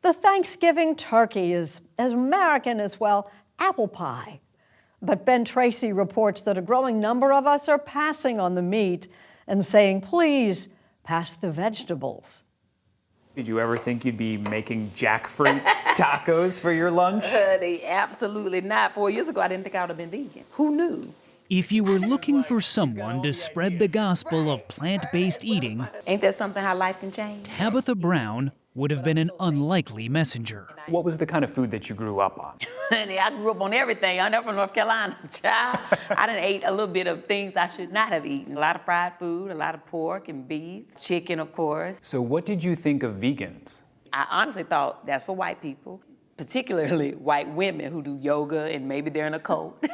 The Thanksgiving turkey is as American as, well, apple pie. But Ben Tracy reports that a growing number of us are passing on the meat and saying, please, pass the vegetables. Did you ever think you'd be making jackfruit tacos for your lunch? Honey, absolutely not. 4 years ago, I didn't think I would have been vegan. Who knew? If you were looking for someone to spread the gospel of plant-based eating, Ain't that something how life can change? Tabitha Brown would have been an unlikely messenger. What was the kind of food that you grew up on? Honey, I grew up on everything. I'm from North Carolina, child. I done ate a little bit of things I should not have eaten. A lot of fried food, a lot of pork and beef, chicken, of course. So what did you think of vegans? I honestly thought that's for white people, particularly white women who do yoga and maybe they're in a cult.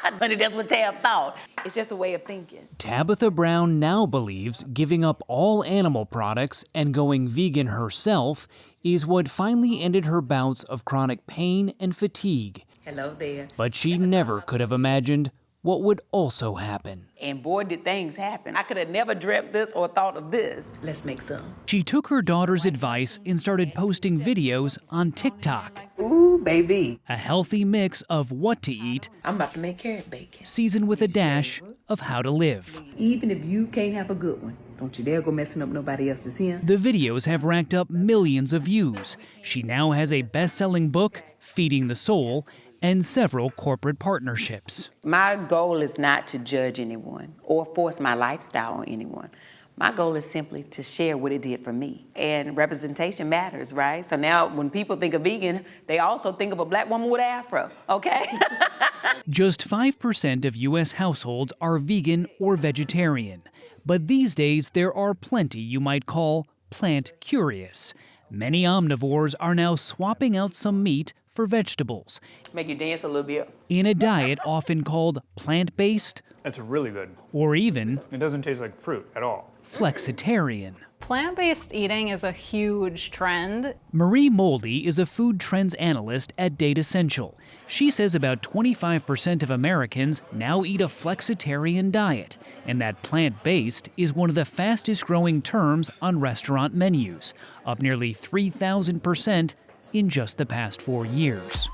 Honey, that's what Tab thought. It's just a way of thinking. Tabitha Brown now believes giving up all animal products and going vegan herself is what finally ended her bouts of chronic pain and fatigue. Hello there. But she never could have imagined what would also happen. And boy, did things happen. I could have never dreamt this or thought of this. Let's make some. She took her daughter's advice and started posting videos on TikTok. Ooh, baby. A healthy mix of what to eat, I'm about to make carrot bacon. seasoned with a dash of how to live. Even if you can't have a good one, don't you dare go messing up nobody else's here. The videos have racked up millions of views. She now has a best-selling book, Feeding the Soul, and several corporate partnerships. My goal is not to judge anyone or force my lifestyle on anyone. My goal is simply to share what it did for me. And representation matters, right? So now when people think of vegan, they also think of a black woman with an afro, okay? Just 5% of U.S. households are vegan or vegetarian. But these days, there are plenty you might call plant-curious. Many omnivores are now swapping out some meat for vegetables. Make you dance a little bit. In a diet often called plant-based. That's really good. Or even It doesn't taste like fruit at all. flexitarian. Plant-based eating is a huge trend. Marie Moldy is a food trends analyst at Data Central. She says about 25% of Americans now eat a flexitarian diet, and that plant-based is one of the fastest growing terms on restaurant menus, up nearly 3,000% in just the past 4 years.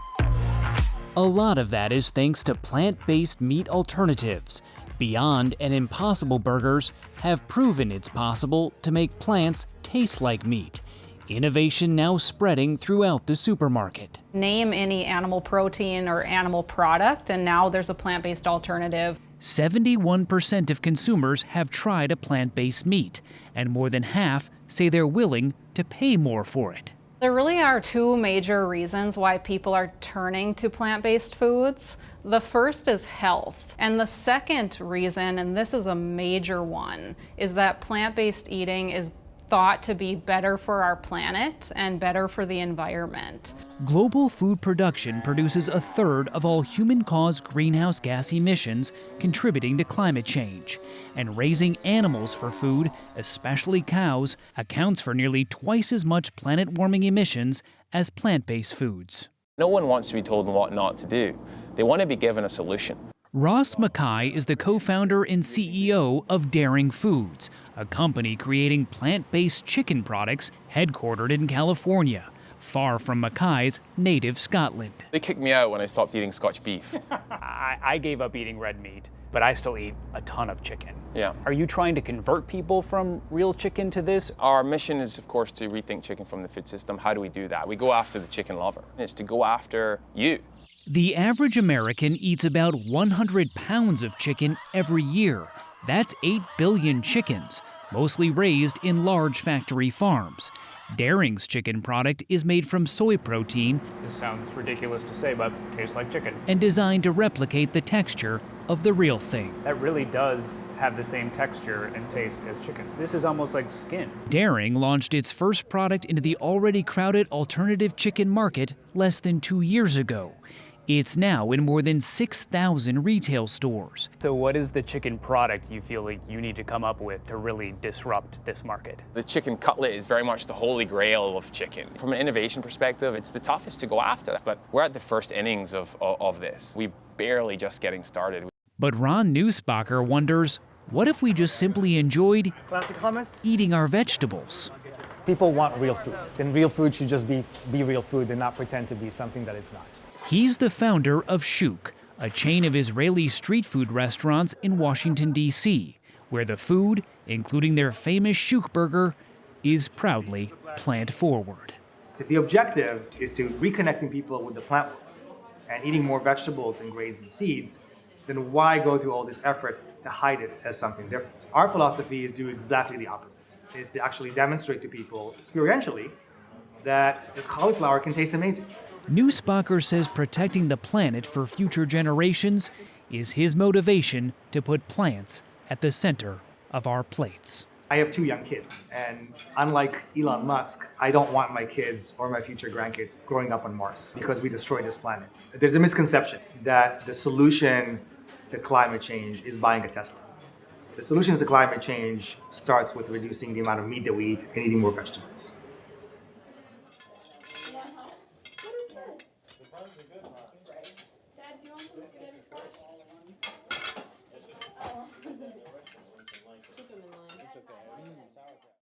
A lot of that is thanks to plant-based meat alternatives. Beyond and Impossible Burgers have proven it's possible to make plants taste like meat. Innovation now spreading throughout the supermarket. Name any animal protein or animal product, and now there's a plant-based alternative. 71% of consumers have tried a plant-based meat, and more than half say they're willing to pay more for it. There really are two major reasons why people are turning to plant-based foods. The first is health, and the second reason, and this is a major one, is that plant-based eating is thought to be better for our planet and better for the environment. Global food production produces a third of all human-caused greenhouse gas emissions, contributing to climate change. And raising animals for food, especially cows, accounts for nearly twice as much planet-warming emissions as plant-based foods. No one wants to be told what not to do. They want to be given a solution. Ross Mackay is the co-founder and CEO of Daring Foods, a company creating plant-based chicken products headquartered in California, far from Mackay's native Scotland. They kicked me out when I stopped eating Scotch beef. I gave up eating red meat, but I still eat a ton of chicken. Yeah. Are you trying to convert people from real chicken to this? Our mission is, of course, to rethink chicken from the food system. How do we do that? We go after the chicken lover. It's to go after you. The average American eats about 100 pounds of chicken every year. That's 8 billion chickens, mostly raised in large factory farms. Daring's chicken product is made from soy protein. This sounds ridiculous to say, but tastes like chicken. And designed to replicate the texture of the real thing. That really does have the same texture and taste as chicken. This is almost like skin. Daring launched its first product into the already crowded alternative chicken market less than 2 years ago. It's now in more than 6,000 retail stores. So what is the chicken product you feel like you need to come up with to really disrupt this market? The chicken cutlet is very much the holy grail of chicken. From an innovation perspective, it's the toughest to go after, but we're at the first innings of this. We're barely just getting started. But Ran Nussbacher wonders, what if we just simply enjoyed eating our vegetables? People want real food, and real food should just be real food and not pretend to be something that it's not. He's the founder of Shuk, a chain of Israeli street food restaurants in Washington, D.C., where the food, including their famous Shuk burger, is proudly plant-forward. If the objective is to reconnecting people with the plant world and eating more vegetables and grains and seeds, then why go through all this effort to hide it as something different? Our philosophy is do exactly the opposite, is to actually demonstrate to people experientially that the cauliflower can taste amazing. Nussbacher says protecting the planet for future generations is his motivation to put plants at the center of our plates. I have 2 young kids, and unlike Elon Musk, I don't want my kids or my future grandkids growing up on Mars because we destroy this planet. There's a misconception that the solution to climate change is buying a Tesla. The solution to climate change starts with reducing the amount of meat that we eat and eating more vegetables. Dad, do you want some spaghetti?